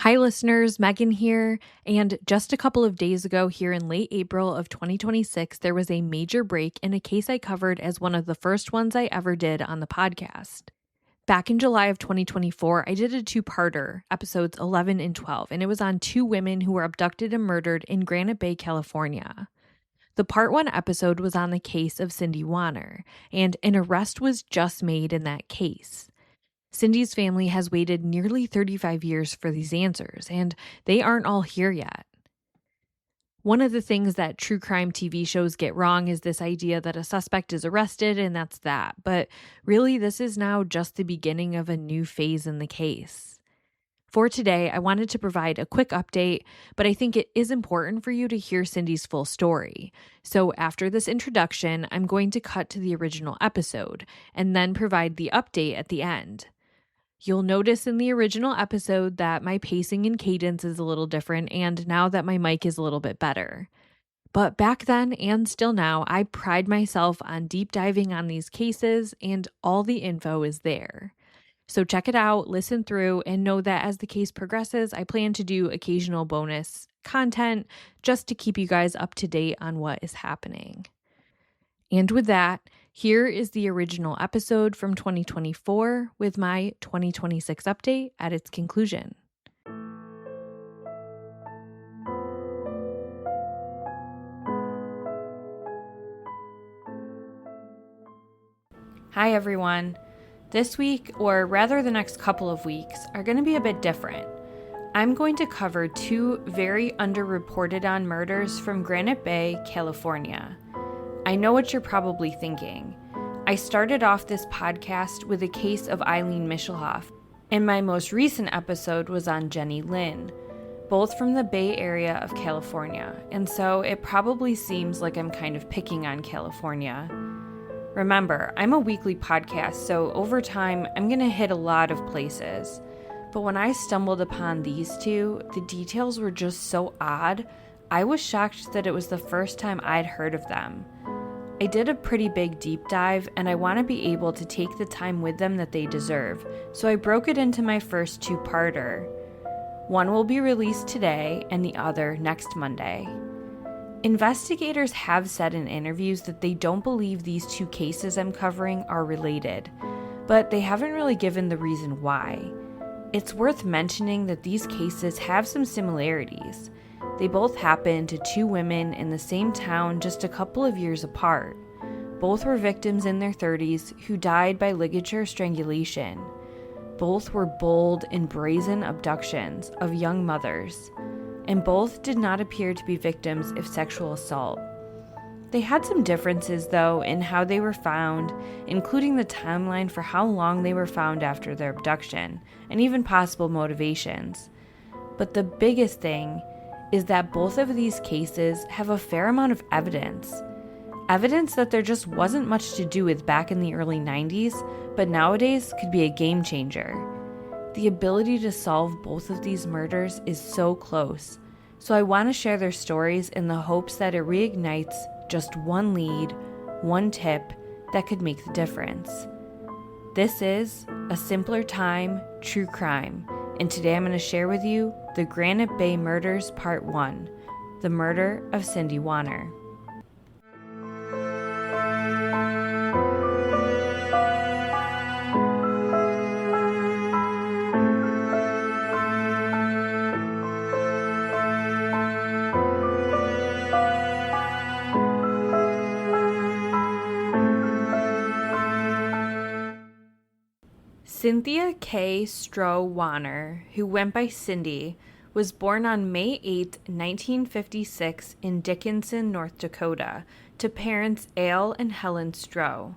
Hi listeners, Megan here, and just a couple of days ago here in late April of 2026, there was a major break in a case I covered as one of the first ones I ever did on the podcast. Back in July of 2024, I did a two-parter, episodes 11 and 12, and it was on two women who were abducted and murdered in Granite Bay, California. The part 1 episode was on the case of Cindy Wanner, and an arrest was just made in that case. Cindy's family has waited nearly 35 years for these answers, and they aren't all here yet. One of the things that true crime TV shows get wrong is this idea that a suspect is arrested and that's that, but really this is now just the beginning of a new phase in the case. For today, I wanted to provide a quick update, but I think it is important for you to hear Cindy's full story. So after this introduction, I'm going to cut to the original episode and then provide the update at the end. You'll notice in the original episode that my pacing and cadence is a little different, and now that my mic is a little bit better. But back then and still now, I pride myself on deep diving on these cases, and all the info is there. So check it out, listen through, and know that as the case progresses, I plan to do occasional bonus content just to keep you guys up to date on what is happening. And with that, here is the original episode from 2024 with my 2026 update at its conclusion. Hi everyone. This week, or rather the next couple of weeks, are going to be a bit different. I'm going to cover two very underreported on murders from Granite Bay, California. I know what you're probably thinking. I started off this podcast with a case of Eileen Michelhoff, and my most recent episode was on Jenny Lynn, both from the Bay Area of California, and so it probably seems like I'm kind of picking on California. Remember, I'm a weekly podcast, so over time, I'm going to hit a lot of places. But when I stumbled upon these two, the details were just so odd, I was shocked that it was the first time I'd heard of them. I did a pretty big deep dive, and I want to be able to take the time with them that they deserve, so I broke it into my first two-parter. One will be released today, and the other next Monday. Investigators have said in interviews that they don't believe these two cases I'm covering are related, but they haven't really given the reason why. It's worth mentioning that these cases have some similarities. They both happened to two women in the same town just a couple of years apart. Both were victims in their 30s who died by ligature strangulation. Both were bold and brazen abductions of young mothers, and both did not appear to be victims of sexual assault. They had some differences, though, in how they were found, including the timeline for how long they were found after their abduction, and even possible motivations. But the biggest thing is that both of these cases have a fair amount of evidence. Evidence that there just wasn't much to do with back in the early 90s, but nowadays could be a game changer. The ability to solve both of these murders is so close, so I want to share their stories in the hopes that it reignites just one lead, one tip that could make the difference. This is A Simpler Time, True Crime, and today I'm going to share with you the Granite Bay Murders Part 1, the murder of Cindy Wanner. Cynthia K. Stroh Wanner, who went by Cindy, was born on May 8, 1956 in Dickinson, North Dakota, to parents Ale and Helen Stroh.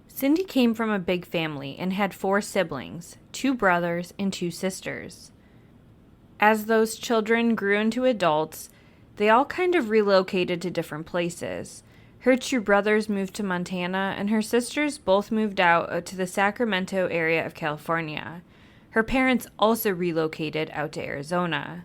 Cindy came from a big family and had 4 siblings, 2 brothers and 2 sisters. As those children grew into adults, they all kind of relocated to different places. Her 2 brothers moved to Montana, and her sisters both moved out to the Sacramento area of California. Her parents also relocated out to Arizona.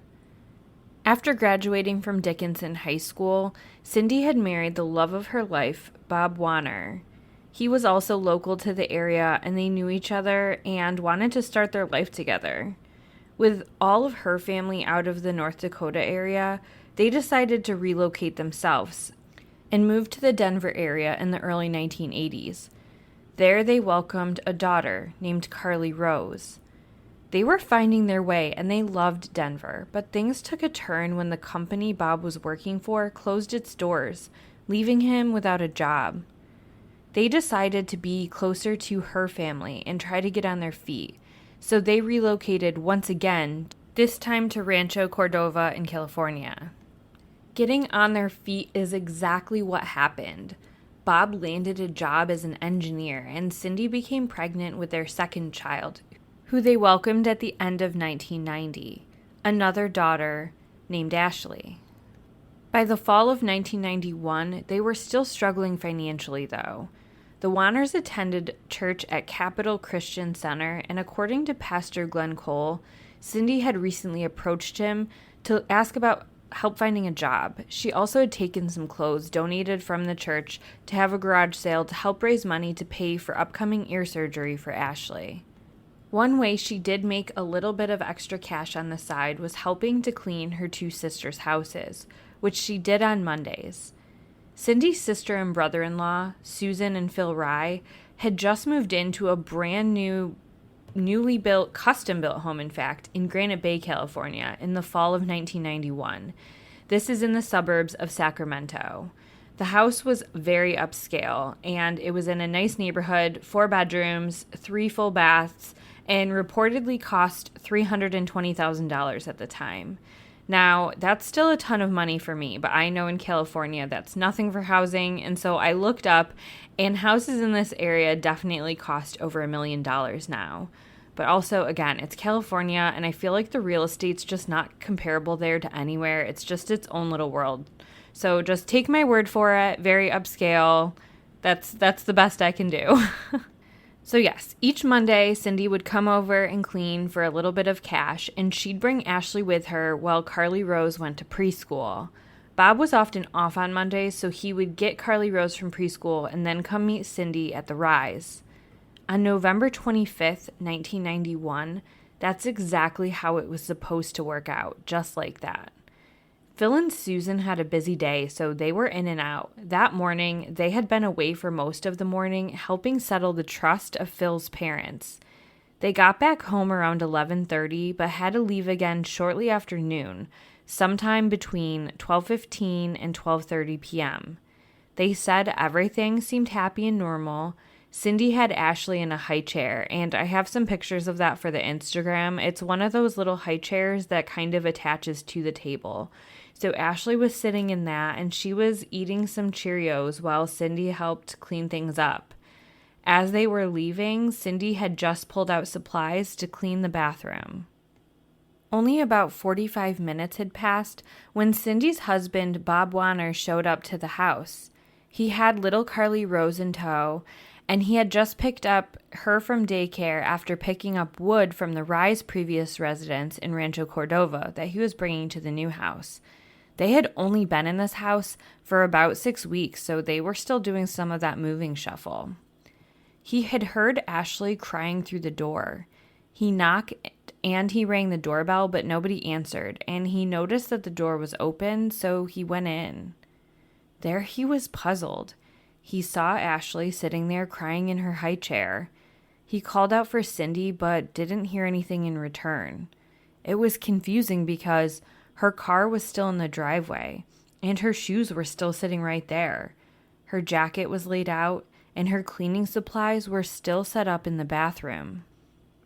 After graduating from Dickinson High School, Cindy had married the love of her life, Bob Wanner. He was also local to the area, and they knew each other and wanted to start their life together. With all of her family out of the North Dakota area, they decided to relocate themselves and moved to the Denver area in the early 1980s. There they welcomed a daughter named Carly Rose. They were finding their way and they loved Denver, but things took a turn when the company Bob was working for closed its doors, leaving him without a job. They decided to be closer to her family and try to get on their feet, so they relocated once again, this time to Rancho Cordova in California. Getting on their feet is exactly what happened. Bob landed a job as an engineer, and Cindy became pregnant with their second child, who they welcomed at the end of 1990, another daughter named Ashley. By the fall of 1991, they were still struggling financially, though. The Wanners attended church at Capital Christian Center, and according to Pastor Glenn Cole, Cindy had recently approached him to ask about help finding a job. She also had taken some clothes donated from the church to have a garage sale to help raise money to pay for upcoming ear surgery for Ashley. One way she did make a little bit of extra cash on the side was helping to clean her two sisters' houses, which she did on Mondays. Cindy's sister and brother-in-law, Susan and Phil Rye, had just moved into a brand new, newly built, custom-built home, in fact, in Granite Bay, California, in the fall of 1991. This is in the suburbs of Sacramento. The house was very upscale, and it was in a nice neighborhood, 4 bedrooms, 3 full baths, and reportedly cost $320,000 at the time. Now, that's still a ton of money for me, but I know in California that's nothing for housing, and so I looked up, and houses in this area definitely cost over $1 million now. But also, again, it's California, and I feel like the real estate's just not comparable there to anywhere. It's just its own little world. So just take my word for it, very upscale. That's the best I can do. So yes, each Monday, Cindy would come over and clean for a little bit of cash, and she'd bring Ashley with her while Carly Rose went to preschool. Bob was often off on Mondays, so he would get Carly Rose from preschool and then come meet Cindy at the Rise. On November 25th, 1991, that's exactly how it was supposed to work out, just like that. Phil and Susan had a busy day, so they were in and out. That morning, they had been away for most of the morning, helping settle the trust of Phil's parents. They got back home around 11:30, but had to leave again shortly after noon, sometime between 12:15 and 12:30 p.m. They said everything seemed happy and normal. Cindy had Ashley in a high chair, and I have some pictures of that for the Instagram. It's one of those little high chairs that kind of attaches to the table. So Ashley was sitting in that, and she was eating some Cheerios while Cindy helped clean things up. As they were leaving, Cindy had just pulled out supplies to clean the bathroom. Only about 45 minutes had passed when Cindy's husband, Bob Wanner, showed up to the house. He had little Carly Rose in tow, and he had just picked up her from daycare after picking up wood from the Rye's previous residence in Rancho Cordova that he was bringing to the new house. They had only been in this house for about 6 weeks, so they were still doing some of that moving shuffle. He had heard Ashley crying through the door. He knocked and he rang the doorbell, but nobody answered, and he noticed that the door was open, so he went in. There he was puzzled. He saw Ashley sitting there crying in her high chair. He called out for Cindy, but didn't hear anything in return. It was confusing because her car was still in the driveway, and her shoes were still sitting right there. Her jacket was laid out, and her cleaning supplies were still set up in the bathroom.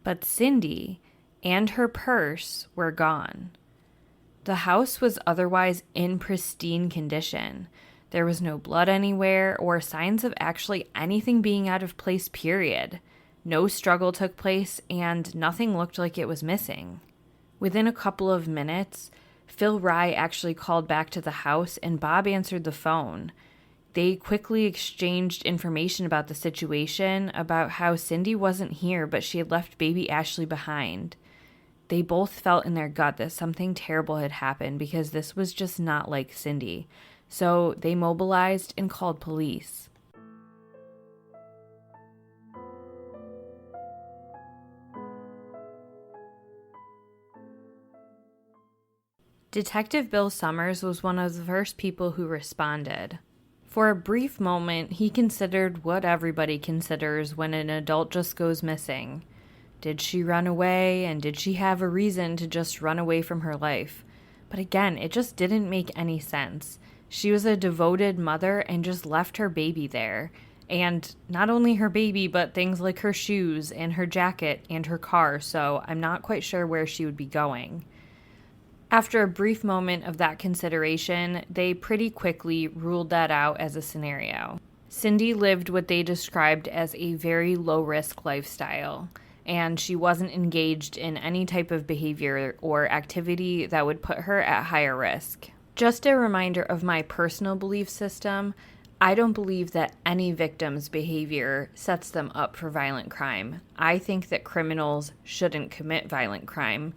But Cindy and her purse were gone. The house was otherwise in pristine condition. There was no blood anywhere or signs of actually anything being out of place, period. No struggle took place, and nothing looked like it was missing. Within a couple of minutes, Phil Rye actually called back to the house, and Bob answered the phone. They quickly exchanged information about the situation, about how Cindy wasn't here, but she had left baby Ashley behind. They both felt in their gut that something terrible had happened because this was just not like Cindy. So they mobilized and called police. Detective Bill Summers was one of the first people who responded. For a brief moment, he considered what everybody considers when an adult just goes missing. Did she run away, and did she have a reason to just run away from her life? But again, it just didn't make any sense. She was a devoted mother and just left her baby there. And not only her baby, but things like her shoes and her jacket and her car, so I'm not quite sure where she would be going. After a brief moment of that consideration, they pretty quickly ruled that out as a scenario. Cindy lived what they described as a very low-risk lifestyle, and she wasn't engaged in any type of behavior or activity that would put her at higher risk. Just a reminder of my personal belief system, I don't believe that any victim's behavior sets them up for violent crime. I think that criminals shouldn't commit violent crime.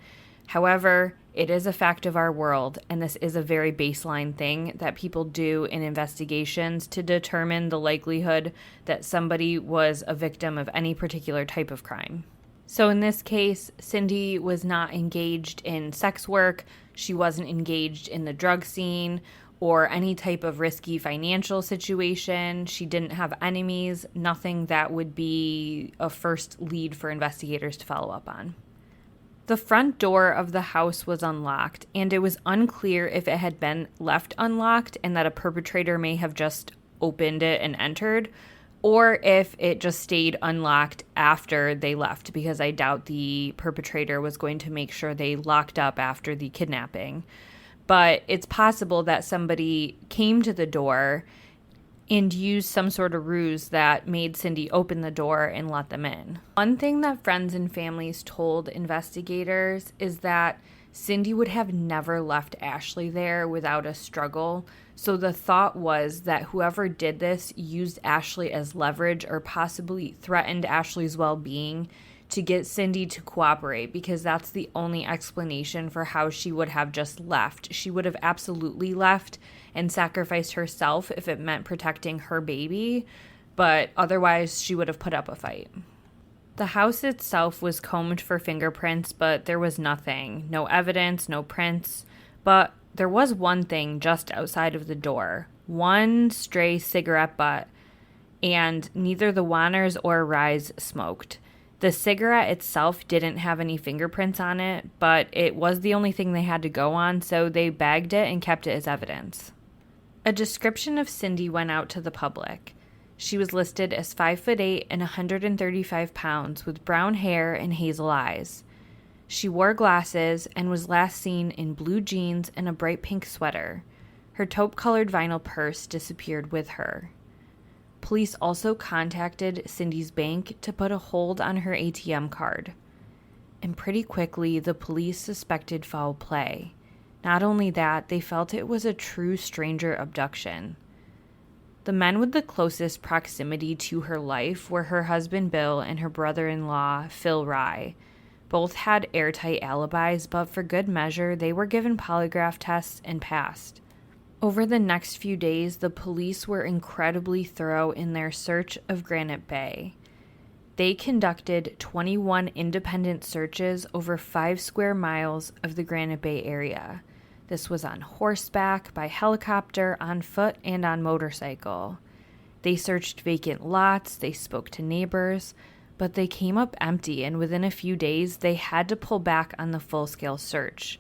However, it is a fact of our world, and this is a very baseline thing that people do in investigations to determine the likelihood that somebody was a victim of any particular type of crime. So in this case, Cindy was not engaged in sex work, she wasn't engaged in the drug scene, or any type of risky financial situation. She didn't have enemies, nothing that would be a first lead for investigators to follow up on. The front door of the house was unlocked, and it was unclear if it had been left unlocked and that a perpetrator may have just opened it and entered, or if it just stayed unlocked after they left, because I doubt the perpetrator was going to make sure they locked up after the kidnapping. But it's possible that somebody came to the door and used some sort of ruse that made Cindy open the door and let them in. One thing that friends and families told investigators is that Cindy would have never left Ashley there without a struggle. So the thought was that whoever did this used Ashley as leverage or possibly threatened Ashley's well-being to get Cindy to cooperate, because that's the only explanation for how she would have just left. She would have absolutely left and sacrificed herself if it meant protecting her baby, but otherwise she would have put up a fight. The house itself was combed for fingerprints, but there was nothing. No evidence, no prints. But there was one thing just outside of the door. One stray cigarette butt, and neither the Wanners or Rise smoked. The cigarette itself didn't have any fingerprints on it, but it was the only thing they had to go on, so they bagged it and kept it as evidence. A description of Cindy went out to the public. She was listed as 5'8" and 135 pounds with brown hair and hazel eyes. She wore glasses and was last seen in blue jeans and a bright pink sweater. Her taupe-colored vinyl purse disappeared with her. Police also contacted Cindy's bank to put a hold on her ATM card. And pretty quickly, the police suspected foul play. Not only that, they felt it was a true stranger abduction. The men with the closest proximity to her life were her husband Bill and her brother-in-law Phil Rye. Both had airtight alibis, but for good measure, they were given polygraph tests and passed. Over the next few days, the police were incredibly thorough in their search of Granite Bay. They conducted 21 independent searches over 5 square miles of the Granite Bay area. This was on horseback, by helicopter, on foot, and on motorcycle. They searched vacant lots, they spoke to neighbors, but they came up empty, and within a few days, they had to pull back on the full-scale search.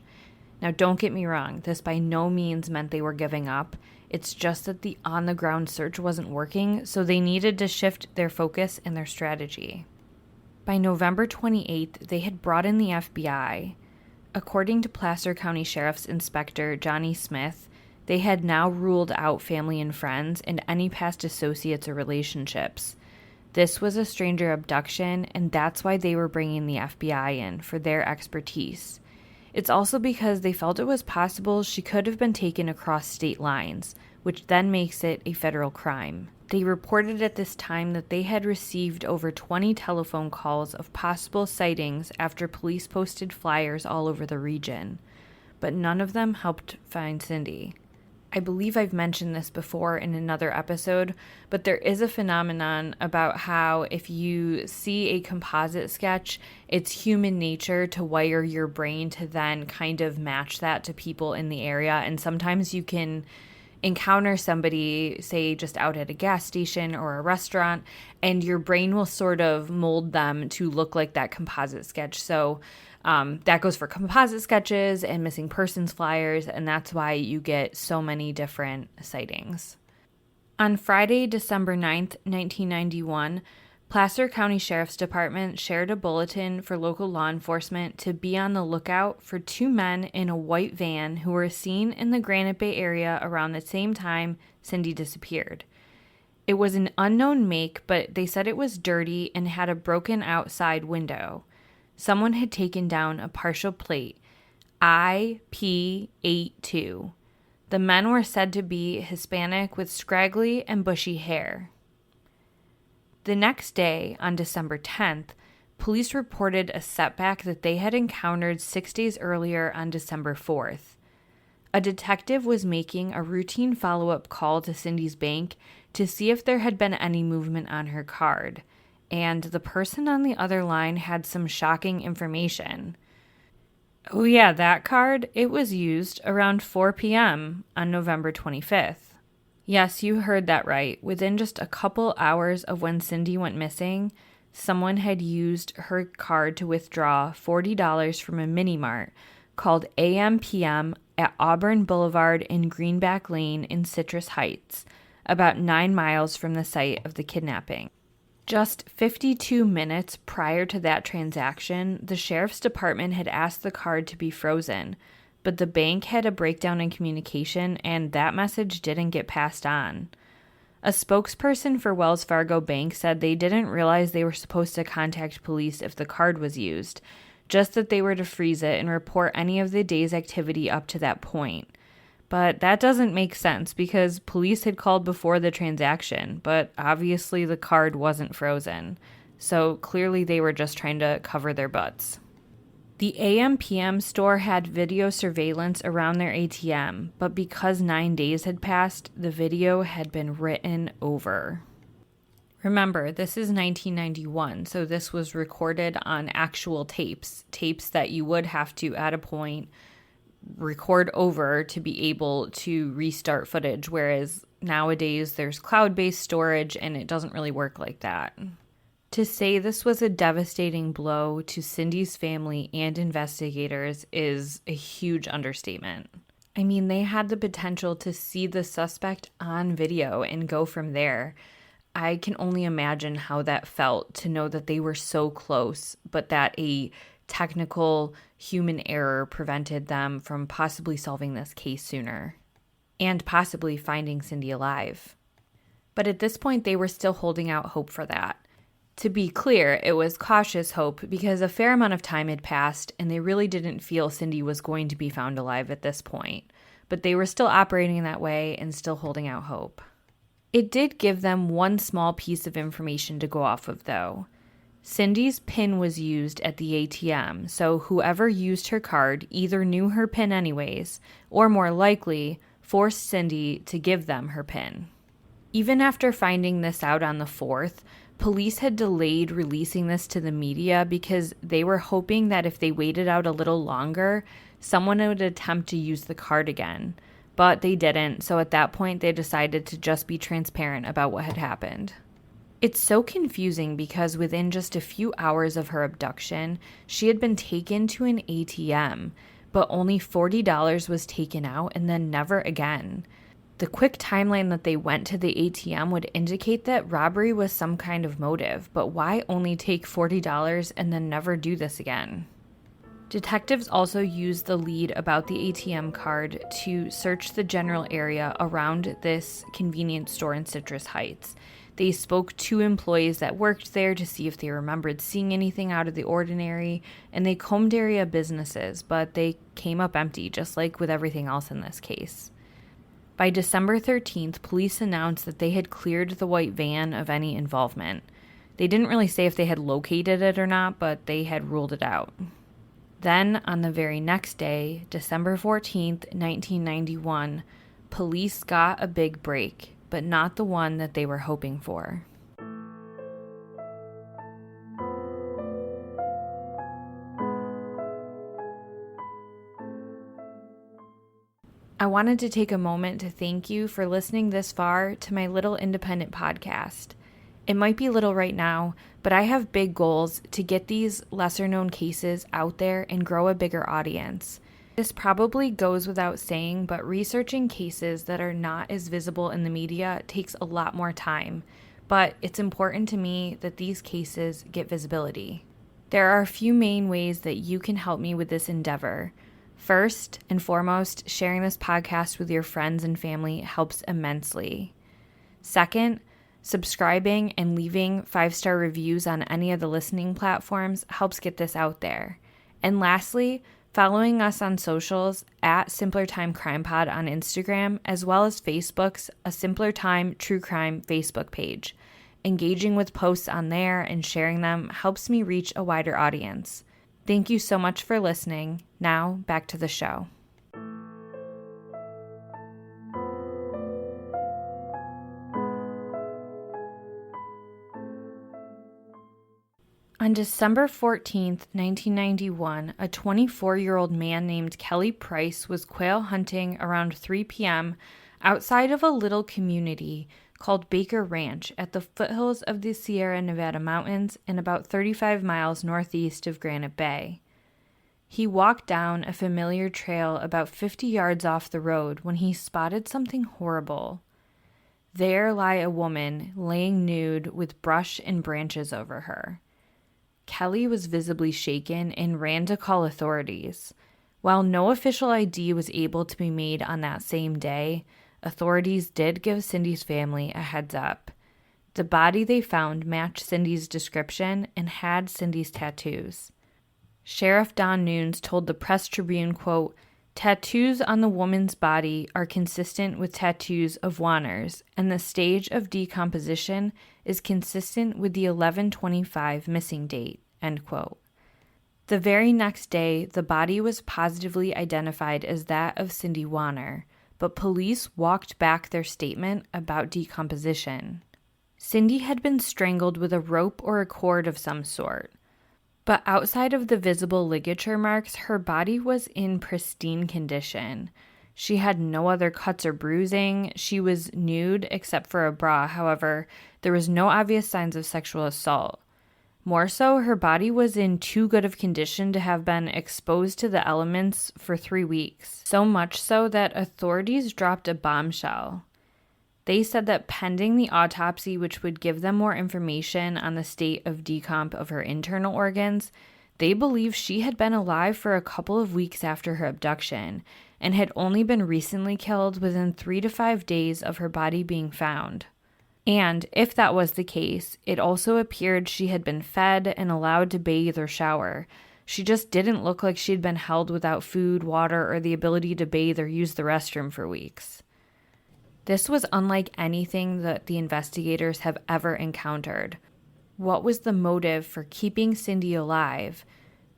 Now, don't get me wrong, this by no means meant they were giving up. It's just that the on-the-ground search wasn't working, so they needed to shift their focus and their strategy. By November 28th, they had brought in the FBI. According to Placer County Sheriff's Inspector Johnny Smith, they had now ruled out family and friends and any past associates or relationships. This was a stranger abduction, and that's why they were bringing the FBI in, for their expertise. It's also because they felt it was possible she could have been taken across state lines, which then makes it a federal crime. They reported at this time that they had received over 20 telephone calls of possible sightings after police posted flyers all over the region, but none of them helped find Cindy. I believe I've mentioned this before in another episode, but there is a phenomenon about how if you see a composite sketch, it's human nature to wire your brain to then kind of match that to people in the area. And sometimes you can encounter somebody, say, just out at a gas station or a restaurant, and your brain will sort of mold them to look like that composite sketch. So that goes for composite sketches and missing persons flyers, and that's why you get so many different sightings. On Friday, December 9th, 1991, Placer County Sheriff's Department shared a bulletin for local law enforcement to be on the lookout for two men in a white van who were seen in the Granite Bay area around the same time Cindy disappeared. It was an unknown make, but they said it was dirty and had a broken outside window. Someone had taken down a partial plate, IP82. The men were said to be Hispanic with scraggly and bushy hair. The next day, on December 10th, police reported a setback that they had encountered 6 days earlier on December 4th. A detective was making a routine follow-up call to Cindy's bank to see if there had been any movement on her card, and the person on the other line had some shocking information. Oh yeah, that card, it was used around 4 p.m. on November 25th. Yes, you heard that right. Within just a couple hours of when Cindy went missing, someone had used her card to withdraw $40 from a mini-mart called AM/PM at Auburn Boulevard and Greenback Lane in Citrus Heights, about 9 miles from the site of the kidnapping. Just 52 minutes prior to that transaction, the sheriff's department had asked the card to be frozen, but the bank had a breakdown in communication and that message didn't get passed on. A spokesperson for Wells Fargo Bank said they didn't realize they were supposed to contact police if the card was used, just that they were to freeze it and report any of the day's activity up to that point. But that doesn't make sense because police had called before the transaction, but obviously the card wasn't frozen. So clearly they were just trying to cover their butts. The AM/PM store had video surveillance around their ATM, but because 9 days had passed, the video had been written over. Remember, this is 1991, so this was recorded on actual tapes that you would have to, at a point, record over to be able to restart footage, whereas nowadays there's cloud-based storage and it doesn't really work like that. To say this was a devastating blow to Cindy's family and investigators is a huge understatement. I mean, they had the potential to see the suspect on video and go from there. I can only imagine how that felt to know that they were so close, but that a technical human error prevented them from possibly solving this case sooner and possibly finding Cindy alive. But at this point, they were still holding out hope for that. To be clear, it was cautious hope because a fair amount of time had passed and they really didn't feel Cindy was going to be found alive at this point. But they were still operating that way and still holding out hope. It did give them one small piece of information to go off of, though. Cindy's PIN was used at the ATM, so whoever used her card either knew her PIN anyways, or more likely, forced Cindy to give them her PIN. Even after finding this out on the 4th, police had delayed releasing this to the media because they were hoping that if they waited out a little longer, someone would attempt to use the card again. But they didn't, so at that point they decided to just be transparent about what had happened. It's so confusing because within just a few hours of her abduction, she had been taken to an ATM, but only $40 was taken out and then never again. The quick timeline that they went to the ATM would indicate that robbery was some kind of motive, but why only take $40 and then never do this again? Detectives also used the lead about the ATM card to search the general area around this convenience store in Citrus Heights. They spoke to employees that worked there to see if they remembered seeing anything out of the ordinary, and they combed area businesses, but they came up empty, just like with everything else in this case. By December 13th, police announced that they had cleared the white van of any involvement. They didn't really say if they had located it or not, but they had ruled it out. Then, on the very next day, December 14th, 1991, police got a big break, but not the one that they were hoping for. I wanted to take a moment to thank you for listening this far to my little independent podcast. It might be little right now, but I have big goals to get these lesser-known cases out there and grow a bigger audience. This probably goes without saying, but researching cases that are not as visible in the media takes a lot more time. But it's important to me that these cases get visibility. There are a few main ways that you can help me with this endeavor. First and foremost, sharing this podcast with your friends and family helps immensely. Second, subscribing and leaving 5-star reviews on any of the listening platforms helps get this out there. And lastly, following us on socials at Simpler Time Crime Pod on Instagram, as well as Facebook's A Simpler Time True Crime Facebook page. Engaging with posts on there and sharing them helps me reach a wider audience. Thank you so much for listening. Now, back to the show. On December 14th, 1991, a 24-year-old man named Kelly Price was quail hunting around 3 p.m. outside of a little community called Baker Ranch at the foothills of the Sierra Nevada mountains and about 35 miles northeast of Granite Bay. He walked down a familiar trail about 50 yards off the road when he spotted something horrible. There lay a woman laying nude with brush and branches over her. Kelly was visibly shaken and ran to call authorities. While no official ID was able to be made on that same day, authorities did give Cindy's family a heads up. The body they found matched Cindy's description and had Cindy's tattoos. Sheriff Don Nunes told the Press Tribune, quote, "Tattoos on the woman's body are consistent with tattoos of Wanner's, and the stage of decomposition is consistent with the 11/25 missing date," end quote. The very next day, the body was positively identified as that of Cindy Wanner, but police walked back their statement about decomposition. Cindy had been strangled with a rope or a cord of some sort. But outside of the visible ligature marks, her body was in pristine condition. She had no other cuts or bruising. She was nude except for a bra. However, there was no obvious signs of sexual assault. More so, her body was in too good of condition to have been exposed to the elements for 3 weeks. So much so that authorities dropped a bombshell. They said that pending the autopsy, which would give them more information on the state of decomp of her internal organs, they believe she had been alive for a couple of weeks after her abduction and had only been recently killed within 3 to 5 days of her body being found. And if that was the case, it also appeared she had been fed and allowed to bathe or shower. She just didn't look like she'd been held without food, water, or the ability to bathe or use the restroom for weeks. This was unlike anything that the investigators have ever encountered. What was the motive for keeping Cindy alive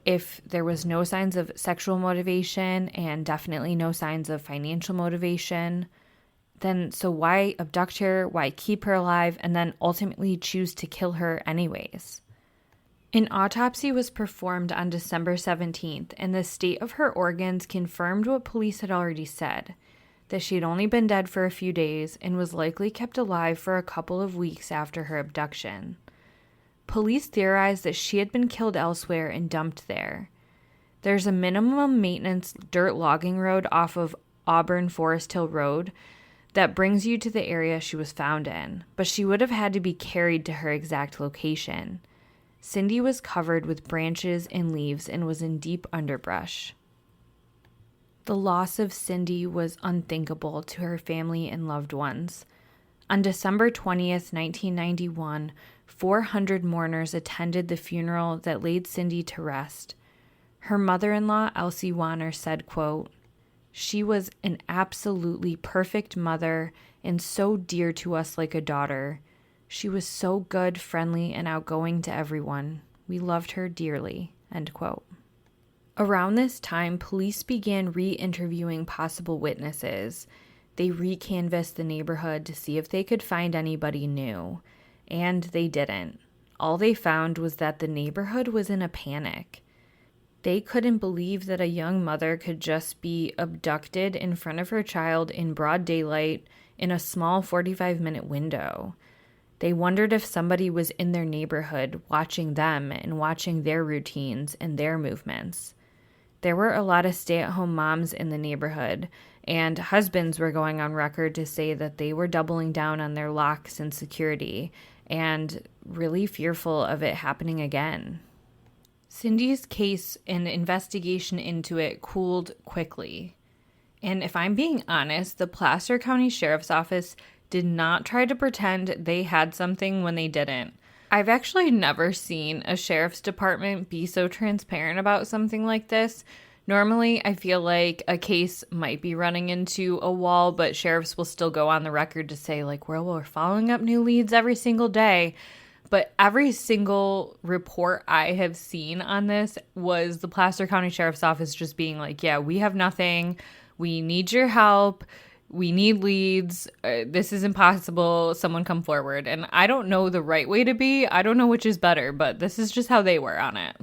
if there was no signs of sexual motivation and definitely no signs of financial motivation? Then so why abduct her, why keep her alive, and then ultimately choose to kill her anyways? An autopsy was performed on December 17th, and the state of her organs confirmed what police had already said, that she had only been dead for a few days and was likely kept alive for a couple of weeks after her abduction. Police theorized that she had been killed elsewhere and dumped there. There's a minimum maintenance dirt logging road off of Auburn Forest Hill Road that brings you to the area she was found in, but she would have had to be carried to her exact location. Cindy was covered with branches and leaves and was in deep underbrush. The loss of Cindy was unthinkable to her family and loved ones. On December 20th, 1991, 400 mourners attended the funeral that laid Cindy to rest. Her mother-in-law, Elsie Wanner, said, quote, "She was an absolutely perfect mother and so dear to us like a daughter. She was so good, friendly, and outgoing to everyone. We loved her dearly," end quote. Around this time, police began re-interviewing possible witnesses. They recanvassed the neighborhood to see if they could find anybody new, and they didn't. All they found was that the neighborhood was in a panic. They couldn't believe that a young mother could just be abducted in front of her child in broad daylight in a small 45-minute window. They wondered if somebody was in their neighborhood watching them and watching their routines and their movements. There were a lot of stay-at-home moms in the neighborhood, and husbands were going on record to say that they were doubling down on their locks and security and really fearful of it happening again. Cindy's case and investigation into it cooled quickly. And if I'm being honest, the Placer County Sheriff's Office did not try to pretend they had something when they didn't. I've actually never seen a sheriff's department be so transparent about something like this. Normally, I feel like a case might be running into a wall, but sheriffs will still go on the record to say, like, well, we're following up new leads every single day. But every single report I have seen on this was the Placer County Sheriff's Office just being like, yeah, we have nothing. We need your help. We need leads. This is impossible. Someone come forward. And I don't know the right way to be. I don't know which is better, but this is just how they were on it.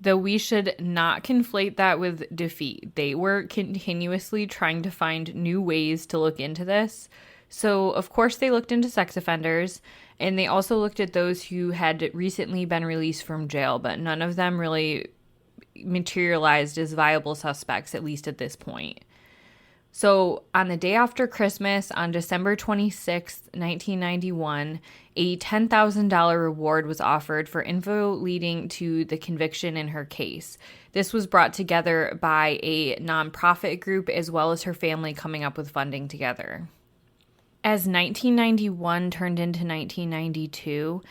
Though we should not conflate that with defeat. They were continuously trying to find new ways to look into this. So, of course, they looked into sex offenders, and they also looked at those who had recently been released from jail, but none of them really materialized as viable suspects, at least at this point. So on the day after Christmas, on December 26, 1991, a $10,000 reward was offered for info leading to the conviction in her case. This was brought together by a nonprofit group as well as her family coming up with funding together. As 1991 turned into 1992,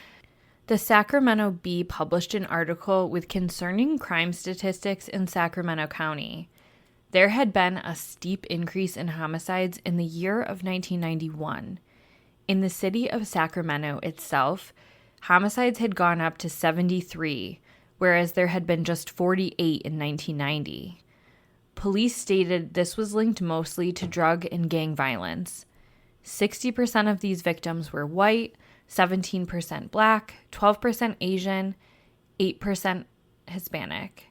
the Sacramento Bee published an article with concerning crime statistics in Sacramento County. There had been a steep increase in homicides in the year of 1991. In the city of Sacramento itself, homicides had gone up to 73, whereas there had been just 48 in 1990. Police stated this was linked mostly to drug and gang violence. 60% of these victims were white, 17% black, 12% Asian, 8% Hispanic.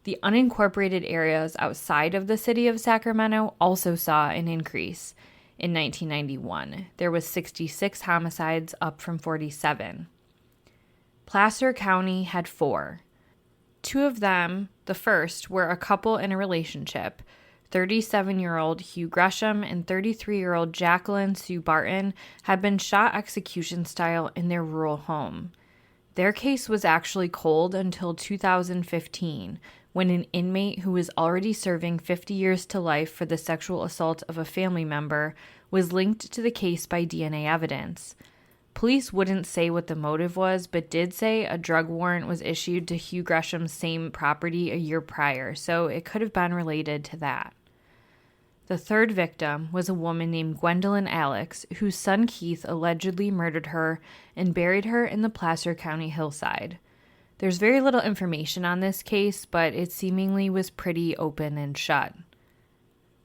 The unincorporated areas outside of the city of Sacramento also saw an increase. In 1991, there was 66 homicides, up from 47. Placer County had 4. 2 of them, the first, were a couple in a relationship. 37-year-old Hugh Gresham and 33-year-old Jacqueline Sue Barton had been shot execution style in their rural home. Their case was actually cold until 2015, when an inmate who was already serving 50 years to life for the sexual assault of a family member was linked to the case by DNA evidence. Police wouldn't say what the motive was, but did say a drug warrant was issued to Hugh Gresham's same property a year prior, so it could have been related to that. The third victim was a woman named Gwendolyn Alex, whose son Keith allegedly murdered her and buried her in the Placer County hillside. There's very little information on this case, but it seemingly was pretty open and shut.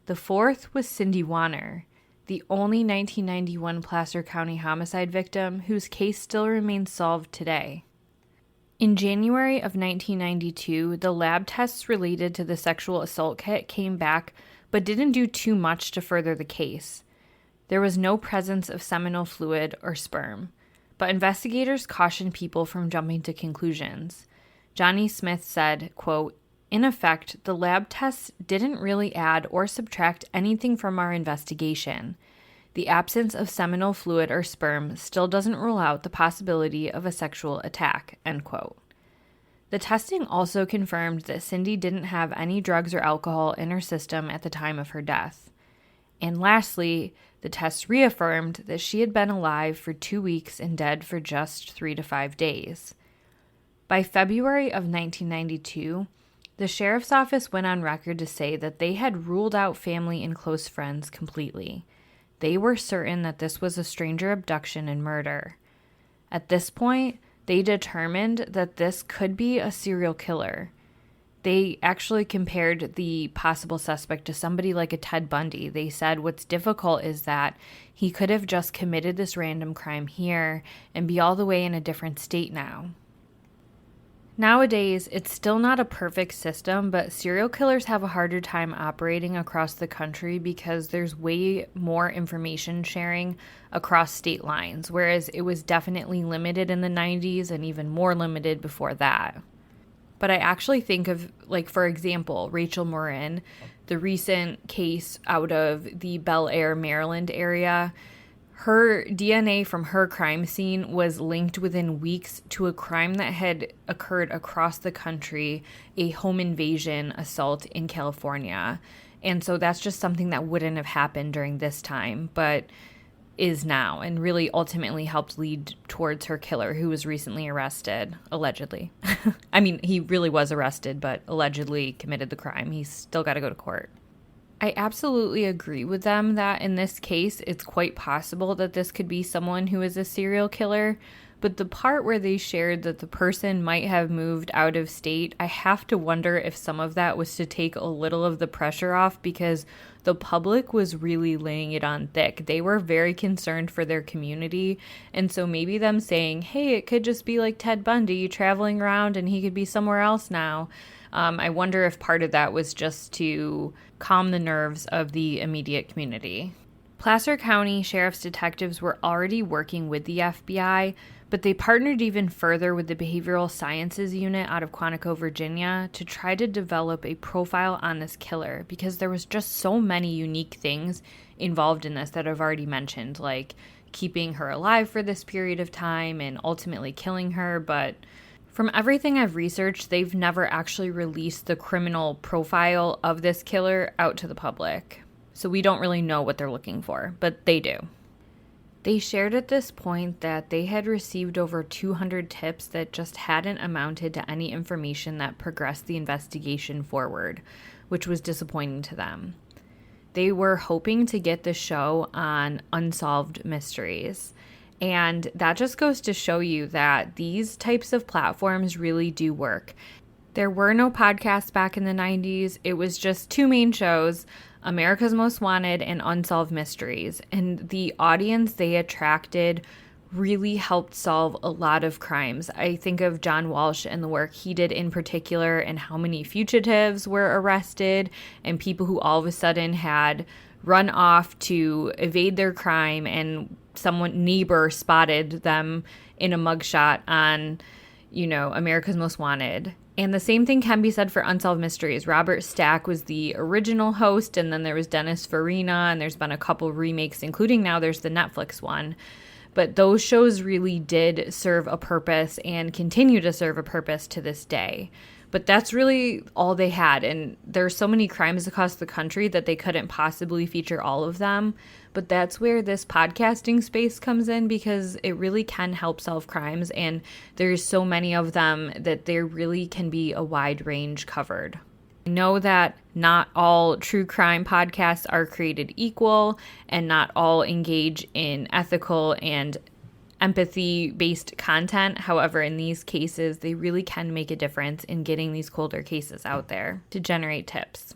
The fourth was Cindy Wanner, the only 1991 Placer County homicide victim whose case still remains solved today. In January of 1992, the lab tests related to the sexual assault kit came back, but didn't do too much to further the case. There was no presence of seminal fluid or sperm. But investigators cautioned people from jumping to conclusions. Johnny Smith said, quote, "In effect, the lab tests didn't really add or subtract anything from our investigation. The absence of seminal fluid or sperm still doesn't rule out the possibility of a sexual attack," end quote. The testing also confirmed that Cindy didn't have any drugs or alcohol in her system at the time of her death. And lastly, the tests reaffirmed that she had been alive for 2 weeks and dead for just 3 to 5 days. By February of 1992, the sheriff's office went on record to say that they had ruled out family and close friends completely. They were certain that this was a stranger abduction and murder. At this point, they determined that this could be a serial killer. They actually compared the possible suspect to somebody like a Ted Bundy. They said what's difficult is that he could have just committed this random crime here and be all the way in a different state now. Nowadays, it's still not a perfect system, but serial killers have a harder time operating across the country because there's way more information sharing across state lines, whereas it was definitely limited in the 90s and even more limited before that. But I actually think of, like, for example, Rachel Morin, the recent case out of the Bel Air, Maryland area. Her DNA from her crime scene was linked within weeks to a crime that had occurred across the country, a home invasion assault in California. And so that's just something that wouldn't have happened during this time, but is now, and really ultimately helped lead towards her killer, who was recently arrested, allegedly. I mean, he really was arrested, but allegedly committed the crime. He's still got to go to court. I absolutely agree with them that in this case, it's quite possible that this could be someone who is a serial killer. But the part where they shared that the person might have moved out of state, I have to wonder if some of that was to take a little of the pressure off, because the public was really laying it on thick. They were very concerned for their community. And so maybe them saying, hey, it could just be like Ted Bundy traveling around and he could be somewhere else now. I wonder if part of that was just to calm the nerves of the immediate community. Placer County Sheriff's detectives were already working with the FBI, but they partnered even further with the Behavioral Sciences Unit out of Quantico, Virginia, to try to develop a profile on this killer, because there was just so many unique things involved in this that I've already mentioned, like keeping her alive for this period of time and ultimately killing her. But from everything I've researched, they've never actually released the criminal profile of this killer out to the public. So we don't really know what they're looking for, but they do. They shared at this point that they had received over 200 tips that just hadn't amounted to any information that progressed the investigation forward, which was disappointing to them. They were hoping to get the show on Unsolved Mysteries. And that just goes to show you that these types of platforms really do work. There were no podcasts back in the 90s. It was just two main shows, America's Most Wanted and Unsolved Mysteries. And the audience they attracted really helped solve a lot of crimes. I think of John Walsh and the work he did in particular, and how many fugitives were arrested and people who all of a sudden had run off to evade their crime, and neighbor spotted them in a mugshot on, America's Most Wanted. And the same thing can be said for Unsolved Mysteries. Robert Stack was the original host, and then there was Dennis Farina, and there's been a couple remakes, including now there's the Netflix one. But those shows really did serve a purpose and continue to serve a purpose to this day. But that's really all they had. And there's so many crimes across the country that they couldn't possibly feature all of them. But that's where this podcasting space comes in, because it really can help solve crimes. And there's so many of them that there really can be a wide range covered. I know that not all true crime podcasts are created equal, and not all engage in ethical and empathy-based content. However, in these cases, they really can make a difference in getting these colder cases out there to generate tips.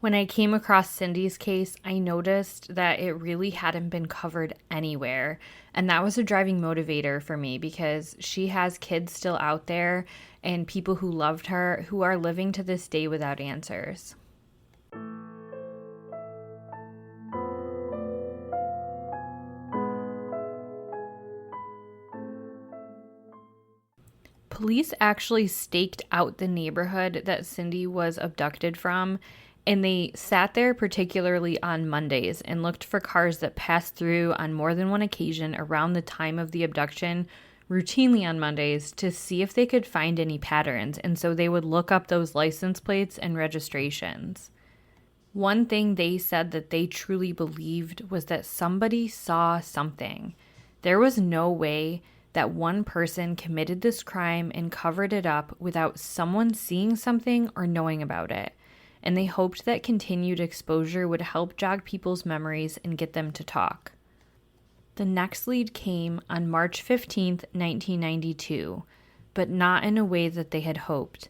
When I came across Cindy's case, I noticed that it really hadn't been covered anywhere. And that was a driving motivator for me, because she has kids still out there and people who loved her who are living to this day without answers. Police actually staked out the neighborhood that Cindy was abducted from, and they sat there particularly on Mondays and looked for cars that passed through on more than one occasion around the time of the abduction, routinely on Mondays, to see if they could find any patterns. And so they would look up those license plates and registrations. One thing they said that they truly believed was that somebody saw something. There was no way that one person committed this crime and covered it up without someone seeing something or knowing about it. And they hoped that continued exposure would help jog people's memories and get them to talk. The next lead came on March 15th, 1992, but not in a way that they had hoped.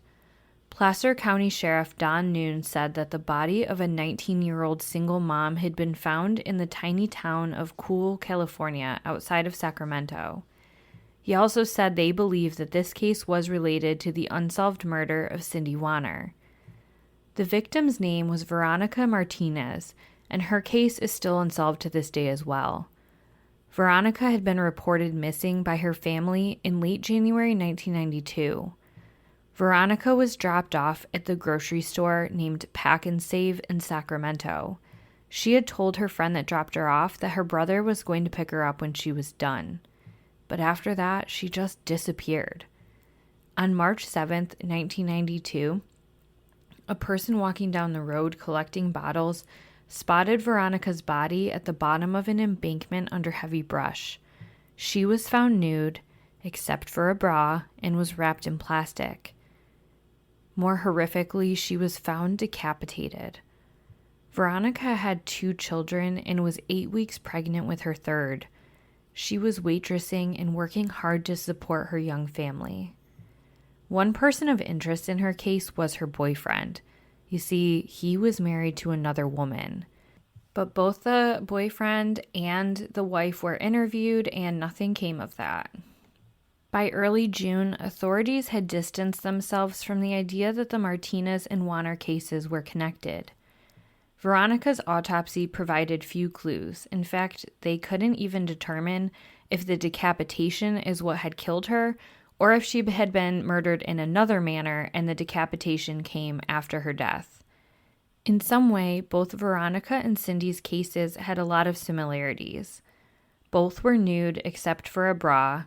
Placer County Sheriff Don Noon said that the body of a 19-year-old single mom had been found in the tiny town of Cool, California, outside of Sacramento. He also said they believe that this case was related to the unsolved murder of Cindy Wanner. The victim's name was Veronica Martinez, and her case is still unsolved to this day as well. Veronica had been reported missing by her family in late January 1992. Veronica was dropped off at the grocery store named Pack and Save in Sacramento. She had told her friend that dropped her off that her brother was going to pick her up when she was done. But after that, she just disappeared. On March 7th, 1992, a person walking down the road collecting bottles spotted Veronica's body at the bottom of an embankment under heavy brush. She was found nude, except for a bra, and was wrapped in plastic. More horrifically, she was found decapitated. Veronica had 2 children and was 8 weeks pregnant with her third. She was waitressing and working hard to support her young family. One person of interest in her case was her boyfriend. You see, he was married to another woman. But both the boyfriend and the wife were interviewed, and nothing came of that. By early June, authorities had distanced themselves from the idea that the Martinez and Wanner cases were connected. Veronica's autopsy provided few clues. In fact, they couldn't even determine if the decapitation is what had killed her, or if she had been murdered in another manner and the decapitation came after her death. In some way, both Veronica and Cindy's cases had a lot of similarities. Both were nude except for a bra.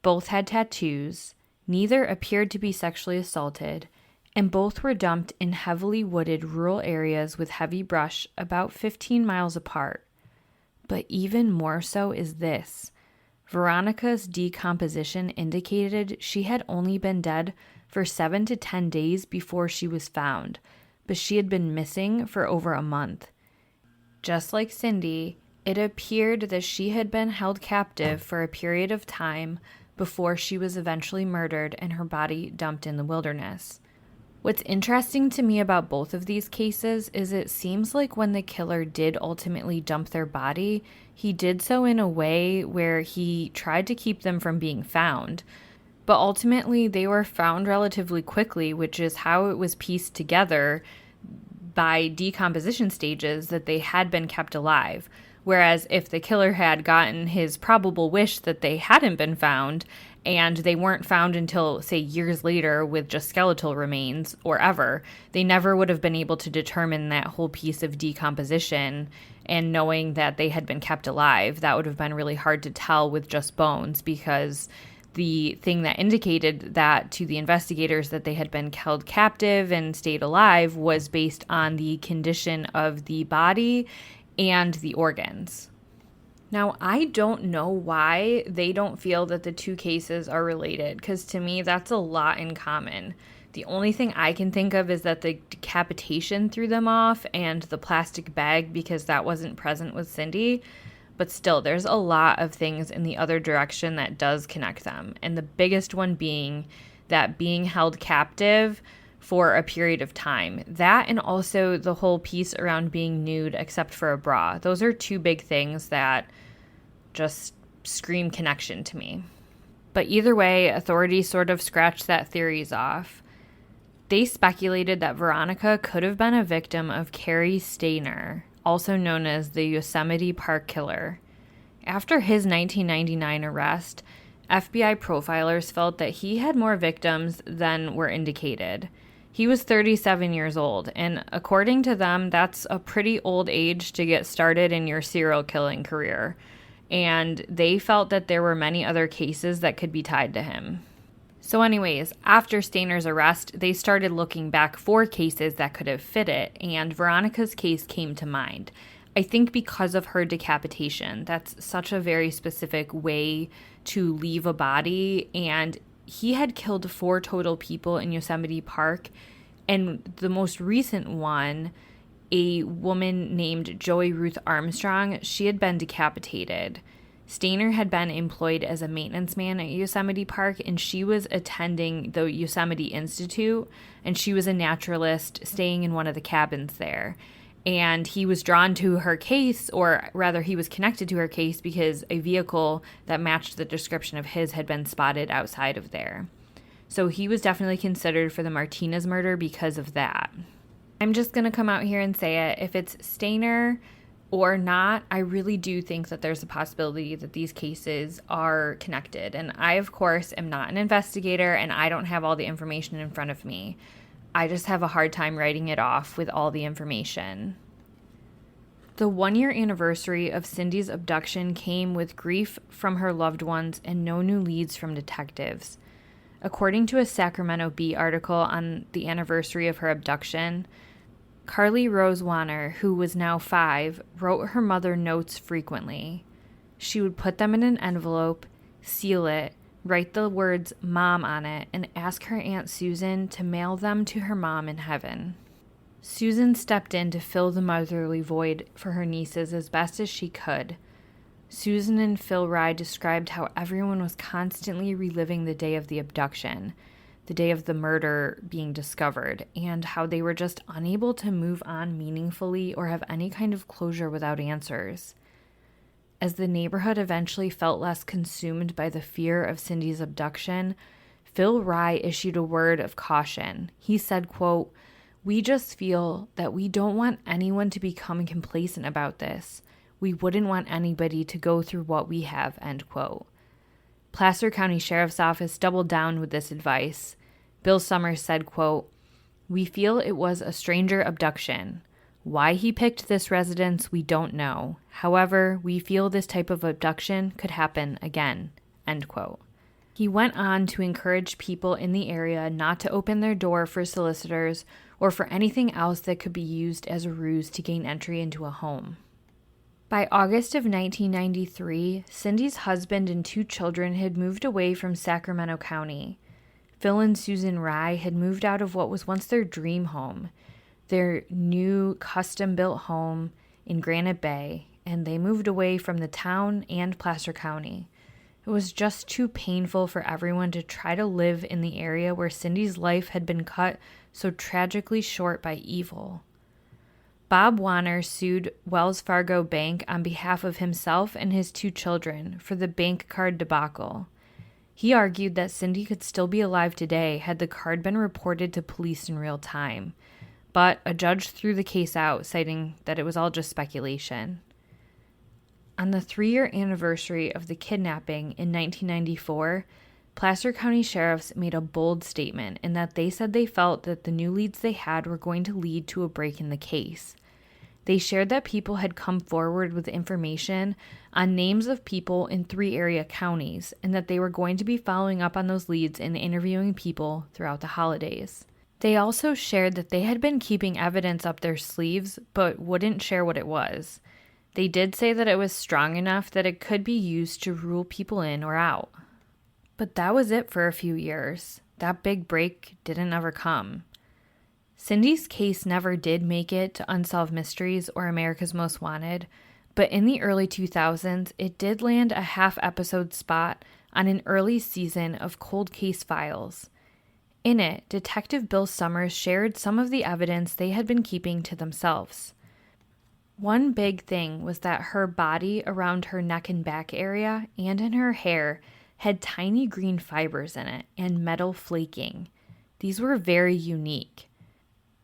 Both had tattoos. Neither appeared to be sexually assaulted. And both were dumped in heavily wooded rural areas with heavy brush about 15 miles apart. But even more so is this. Veronica's decomposition indicated she had only been dead for 7 to 10 days before she was found, but she had been missing for over a month. Just like Cindy, it appeared that she had been held captive for a period of time before she was eventually murdered and her body dumped in the wilderness. What's interesting to me about both of these cases is it seems like when the killer did ultimately dump their body, he did so in a way where he tried to keep them from being found. But ultimately, they were found relatively quickly, which is how it was pieced together by decomposition stages that they had been kept alive. Whereas if the killer had gotten his probable wish that they hadn't been found, and they weren't found until, say, years later with just skeletal remains or ever, they never would have been able to determine that whole piece of decomposition. And knowing that they had been kept alive, that would have been really hard to tell with just bones, because the thing that indicated that to the investigators that they had been held captive and stayed alive was based on the condition of the body and the organs. Now, I don't know why they don't feel that the two cases are related, because to me, that's a lot in common. The only thing I can think of is that the decapitation threw them off and the plastic bag, because that wasn't present with Cindy. But still, there's a lot of things in the other direction that does connect them. And the biggest one being that being held captive for a period of time. That, and also the whole piece around being nude except for a bra. Those are two big things that just scream connection to me. But either way, authorities sort of scratched that theories off. They speculated that Veronica could have been a victim of Cary Stayner, also known as the Yosemite Park Killer. After his 1999 arrest, FBI profilers felt that he had more victims than were indicated. He was 37 years old, and according to them, that's a pretty old age to get started in your serial killing career. And they felt that there were many other cases that could be tied to him. So anyways, after Stayner's arrest, they started looking back for cases that could have fit it, and Veronica's case came to mind. I think because of her decapitation. That's such a very specific way to leave a body, and he had killed 4 total people in Yosemite Park, and the most recent one, a woman named Joey Ruth Armstrong, she had been decapitated. Stainer had been employed as a maintenance man at Yosemite Park, and she was attending the Yosemite Institute, and she was a naturalist staying in one of the cabins there. And he was drawn to her case, or rather he was connected to her case because a vehicle that matched the description of his had been spotted outside of there. So he was definitely considered for the Martinez murder because of that. I'm just going to come out here and say it. If it's Stainer or not, I really do think that there's a possibility that these cases are connected. And I, of course, am not an investigator, and I don't have all the information in front of me. I just have a hard time writing it off with all the information. The 1-year anniversary of Cindy's abduction came with grief from her loved ones and no new leads from detectives. According to a Sacramento Bee article on the anniversary of her abduction, Carly Rose Wanner, who was now 5, wrote her mother notes frequently. She would put them in an envelope, seal it, write the words "Mom" on it, and ask her Aunt Susan to mail them to her mom in heaven. Susan stepped in to fill the motherly void for her nieces as best as she could. Susan and Phil Rye described how everyone was constantly reliving the day of the abduction, the day of the murder being discovered, and how they were just unable to move on meaningfully or have any kind of closure without answers. As the neighborhood eventually felt less consumed by the fear of Cindy's abduction, Phil Rye issued a word of caution. He said, quote, "We just feel that we don't want anyone to become complacent about this. We wouldn't want anybody to go through what we have," end quote. Placer County Sheriff's Office doubled down with this advice. Bill Summers said, quote, "We feel it was a stranger abduction. Why he picked this residence, we don't know. However, we feel this type of abduction could happen again," end quote. He went on to encourage people in the area not to open their door for solicitors or for anything else that could be used as a ruse to gain entry into a home. By August of 1993, Cindy's husband and 2 children had moved away from Sacramento County. Phil and Susan Rye had moved out of what was once their dream home, their new custom-built home in Granite Bay, and they moved away from the town and Placer County. It was just too painful for everyone to try to live in the area where Cindy's life had been cut so tragically short by evil. Bob Wanner sued Wells Fargo Bank on behalf of himself and his 2 children for the bank card debacle. He argued that Cindy could still be alive today had the card been reported to police in real time, but a judge threw the case out, citing that it was all just speculation. On the 3-year anniversary of the kidnapping in 1994, Placer County sheriffs made a bold statement in that they said they felt that the new leads they had were going to lead to a break in the case. They shared that people had come forward with information on names of people in 3 area counties, and that they were going to be following up on those leads and interviewing people throughout the holidays. They also shared that they had been keeping evidence up their sleeves, but wouldn't share what it was. They did say that it was strong enough that it could be used to rule people in or out. But that was it for a few years. That big break didn't ever come. Cindy's case never did make it to Unsolved Mysteries or America's Most Wanted, but in the early 2000s, it did land a half-episode spot on an early season of Cold Case Files. In it, Detective Bill Summers shared some of the evidence they had been keeping to themselves. One big thing was that her body around her neck and back area and in her hair had tiny green fibers in it and metal flaking. These were very unique.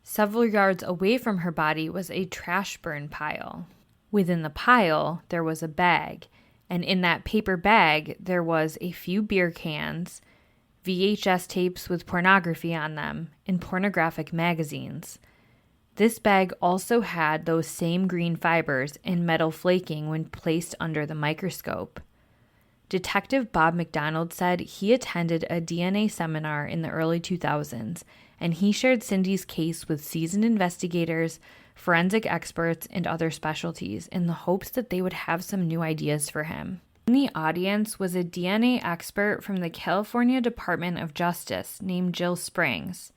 Several yards away from her body was a trash burn pile. Within the pile, there was a bag, and in that paper bag, there was a few beer cans, VHS tapes with pornography on them, and pornographic magazines. This bag also had those same green fibers and metal flaking when placed under the microscope. Detective Bob McDonald said he attended a DNA seminar in the early 2000s, and he shared Cindy's case with seasoned investigators, forensic experts, and other specialties in the hopes that they would have some new ideas for him. In the audience was a DNA expert from the California Department of Justice named Jill Springs.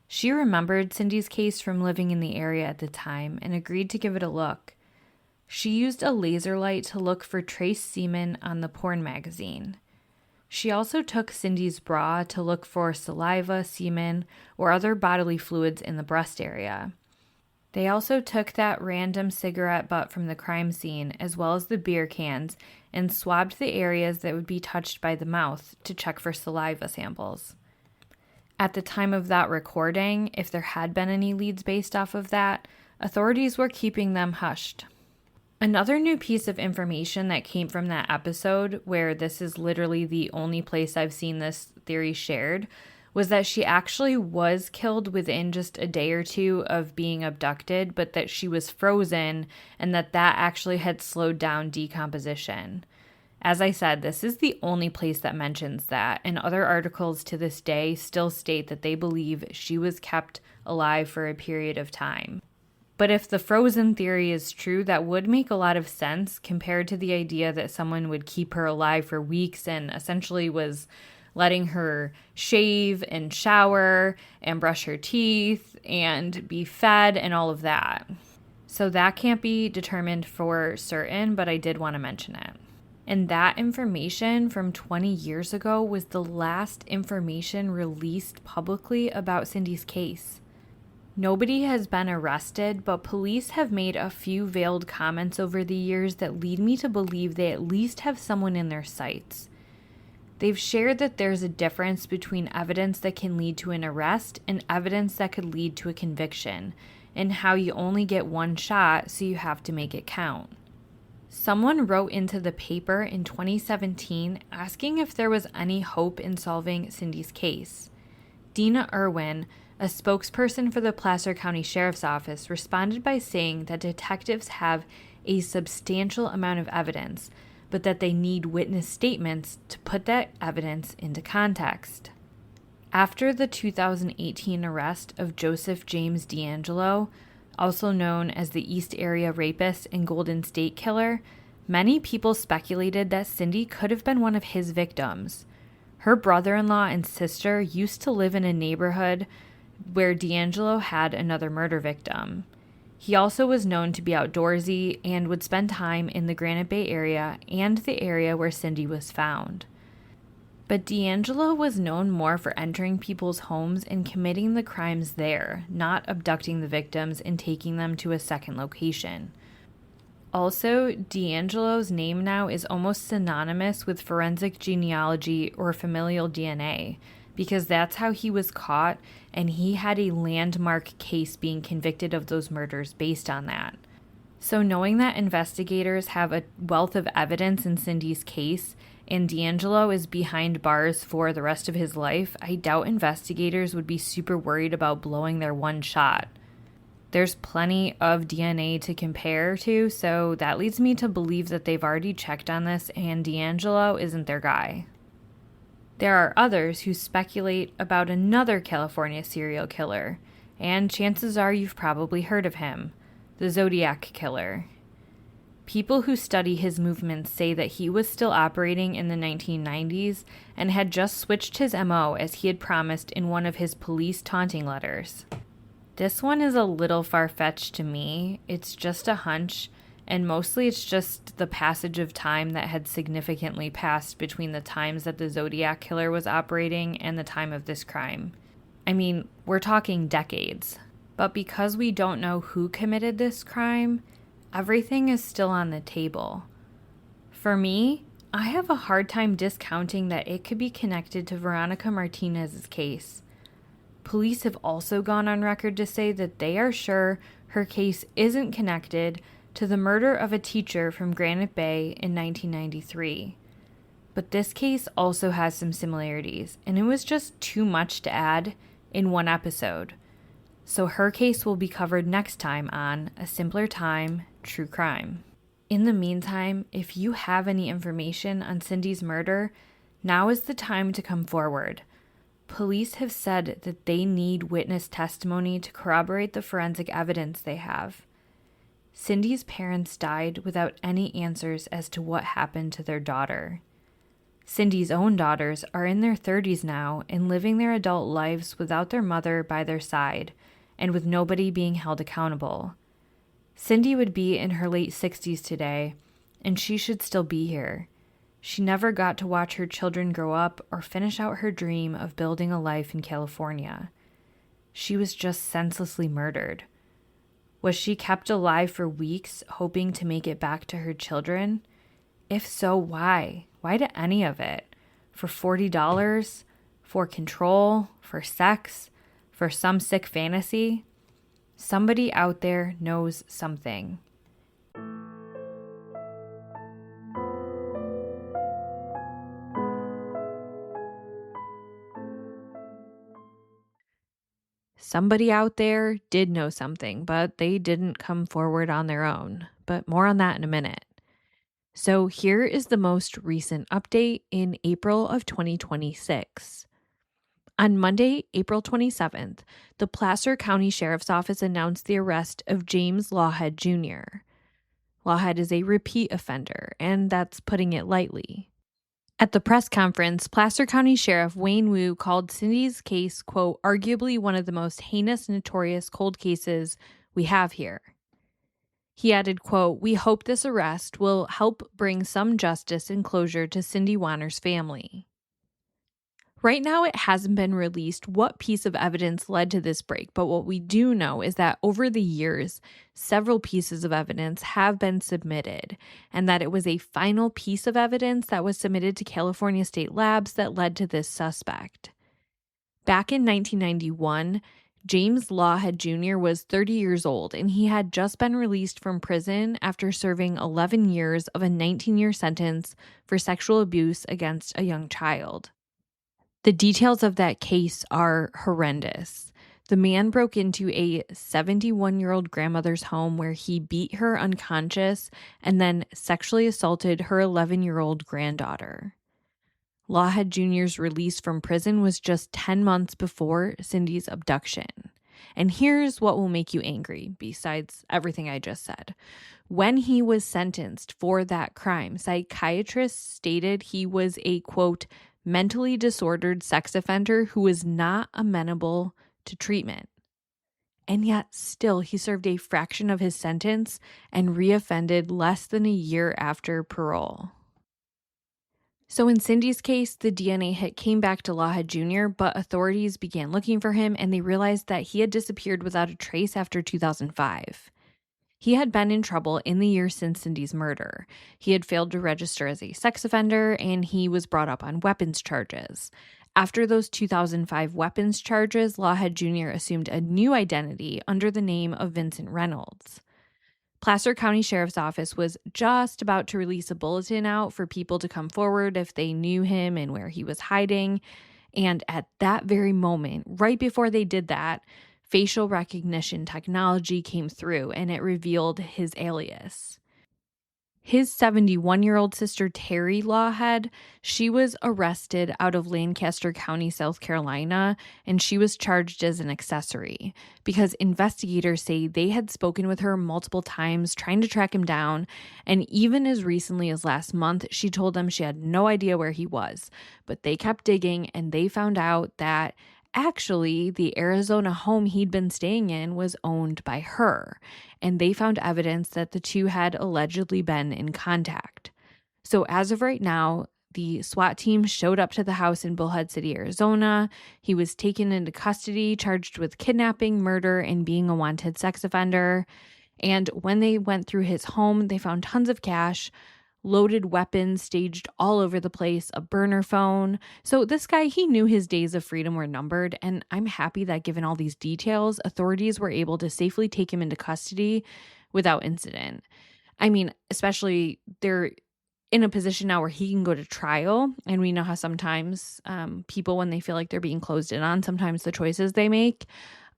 She remembered Cindy's case from living in the area at the time and agreed to give it a look. She used a laser light to look for trace semen on the porn magazine. She also took Cindy's bra to look for saliva, semen, or other bodily fluids in the breast area. They also took that random cigarette butt from the crime scene, as well as the beer cans, and swabbed the areas that would be touched by the mouth to check for saliva samples. At the time of that recording, if there had been any leads based off of that, authorities were keeping them hushed. Another new piece of information that came from that episode, where this is literally the only place I've seen this theory shared, was that she actually was killed within just a day or two of being abducted, but that she was frozen and that actually had slowed down decomposition. As I said, this is the only place that mentions that, and other articles to this day still state that they believe she was kept alive for a period of time. But if the frozen theory is true, that would make a lot of sense compared to the idea that someone would keep her alive for weeks and essentially was letting her shave and shower and brush her teeth and be fed and all of that. So that can't be determined for certain, but I did want to mention it. And that information from 20 years ago was the last information released publicly about Cindy's case. Nobody has been arrested, but police have made a few veiled comments over the years that lead me to believe they at least have someone in their sights. They've shared that there's a difference between evidence that can lead to an arrest and evidence that could lead to a conviction, and how you only get one shot, so you have to make it count. Someone wrote into the paper in 2017 asking if there was any hope in solving Cindy's case. Dina Irwin, a spokesperson for the Placer County Sheriff's Office, responded by saying that detectives have a substantial amount of evidence, but that they need witness statements to put that evidence into context. After the 2018 arrest of Joseph James D'Angelo, also known as the East Area Rapist and Golden State Killer, many people speculated that Cindy could have been one of his victims. Her brother-in-law and sister used to live in a neighborhood where D'Angelo had another murder victim. He also was known to be outdoorsy and would spend time in the Granite Bay area and the area where Cindy was found. But D'Angelo was known more for entering people's homes and committing the crimes there, not abducting the victims and taking them to a second location. Also, D'Angelo's name now is almost synonymous with forensic genealogy or familial DNA, because that's how he was caught, and he had a landmark case being convicted of those murders based on that. So knowing that investigators have a wealth of evidence in Cindy's case, and D'Angelo is behind bars for the rest of his life, I doubt investigators would be super worried about blowing their one shot. There's plenty of DNA to compare to, so that leads me to believe that they've already checked on this and D'Angelo isn't their guy. There are others who speculate about another California serial killer, and chances are you've probably heard of him, the Zodiac Killer. People who study his movements say that he was still operating in the 1990s and had just switched his MO as he had promised in one of his police taunting letters. This one is a little far-fetched to me. It's just a hunch, and mostly it's just the passage of time that had significantly passed between the times that the Zodiac Killer was operating and the time of this crime. I mean, we're talking decades. But because we don't know who committed this crime, everything is still on the table. For me, I have a hard time discounting that it could be connected to Veronica Martinez's case. Police have also gone on record to say that they are sure her case isn't connected to the murder of a teacher from Granite Bay in 1993. But this case also has some similarities, and it was just too much to add in one episode. So her case will be covered next time on A Simpler Time, True Crime. In the meantime, if you have any information on Cindy's murder, now is the time to come forward. Police have said that they need witness testimony to corroborate the forensic evidence they have. Cindy's parents died without any answers as to what happened to their daughter. Cindy's own daughters are in their 30s now and living their adult lives without their mother by their side and with nobody being held accountable. Cindy would be in her late 60s today, and she should still be here. She never got to watch her children grow up or finish out her dream of building a life in California. She was just senselessly murdered. Was she kept alive for weeks, hoping to make it back to her children? If so, why? Why to any of it? For $40? For control? For sex? For some sick fantasy? Somebody out there knows something. Somebody out there did know something, but they didn't come forward on their own. But more on that in a minute. So here is the most recent update in April of 2026. On Monday, April 27th, the Placer County Sheriff's Office announced the arrest of James Lawhead Jr. Lawhead is a repeat offender, and that's putting it lightly. At the press conference, Placer County Sheriff Wayne Wu called Cindy's case, quote, arguably one of the most heinous, notorious cold cases we have here. He added, quote, we hope this arrest will help bring some justice and closure to Cindy Wanner's family. Right now, it hasn't been released what piece of evidence led to this break, but what we do know is that over the years, several pieces of evidence have been submitted, and that it was a final piece of evidence that was submitted to California State Labs that led to this suspect. Back in 1991, James Lawhead Jr. was 30 years old, and he had just been released from prison after serving 11 years of a 19-year sentence for sexual abuse against a young child. The details of that case are horrendous. The man broke into a 71-year-old grandmother's home where he beat her unconscious and then sexually assaulted her 11-year-old granddaughter. Lawhead Jr.'s release from prison was just 10 months before Cindy's abduction. And here's what will make you angry, besides everything I just said. When he was sentenced for that crime, psychiatrists stated he was a, quote, mentally disordered sex offender who was not amenable to treatment. And yet still he served a fraction of his sentence and reoffended less than a year after parole. So in Cindy's case, the DNA hit came back to Lawhead Jr., but authorities began looking for him and they realized that he had disappeared without a trace after 2005. He had been in trouble in the years since Cindy's murder. He had failed to register as a sex offender, and he was brought up on weapons charges. After those 2005 weapons charges, Lawhead Jr. assumed a new identity under the name of Vincent Reynolds. Placer County Sheriff's Office was just about to release a bulletin out for people to come forward if they knew him and where he was hiding. And at that very moment, right before they did that, facial recognition technology came through and it revealed his alias. His 71-year-old sister, Terry Lawhead, she was arrested out of Lancaster County, South Carolina, and she was charged as an accessory because investigators say they had spoken with her multiple times trying to track him down, and even as recently as last month, she told them she had no idea where he was. But they kept digging, and they found out that actually, the Arizona home he'd been staying in was owned by her, and they found evidence that the two had allegedly been in contact. So as of right now, the SWAT team showed up to the house in Bullhead City, Arizona. He was taken into custody, charged with kidnapping, murder, and being a wanted sex offender. And when they went through his home, they found tons of cash, loaded weapons staged all over the place, a burner phone. So this guy, he knew his days of freedom were numbered, and I'm happy that given all these details, authorities were able to safely take him into custody without incident. I mean, especially they're in a position now where he can go to trial, and we know how sometimes people, when they feel like they're being closed in on, sometimes the choices they make.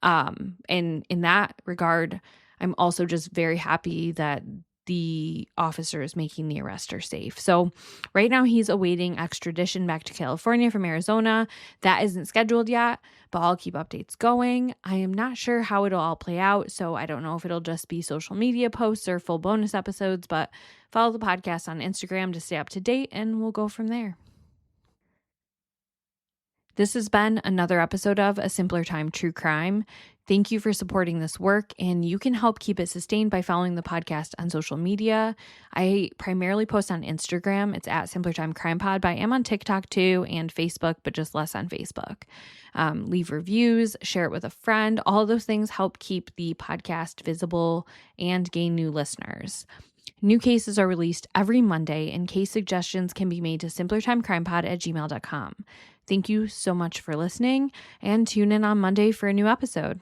And in that regard, I'm also just very happy that the officers making the arrest are safe. So right now he's awaiting extradition back to California from Arizona. That isn't scheduled yet, but I'll keep updates going. I am not sure how it'll all play out, so I don't know if it'll just be social media posts or full bonus episodes, but follow the podcast on Instagram to stay up to date, and we'll go from there. This has been another episode of A Simpler Time True Crime. Thank you for supporting this work, and you can help keep it sustained by following the podcast on social media. I primarily post on Instagram. It's at Simpler Time Crime Pod, but I am on TikTok too and Facebook, but just less on Facebook. Leave reviews, share it with a friend. All of those things help keep the podcast visible and gain new listeners. New cases are released every Monday, and case suggestions can be made to simplertimecrimepod@gmail.com. Thank you so much for listening, and tune in on Monday for a new episode.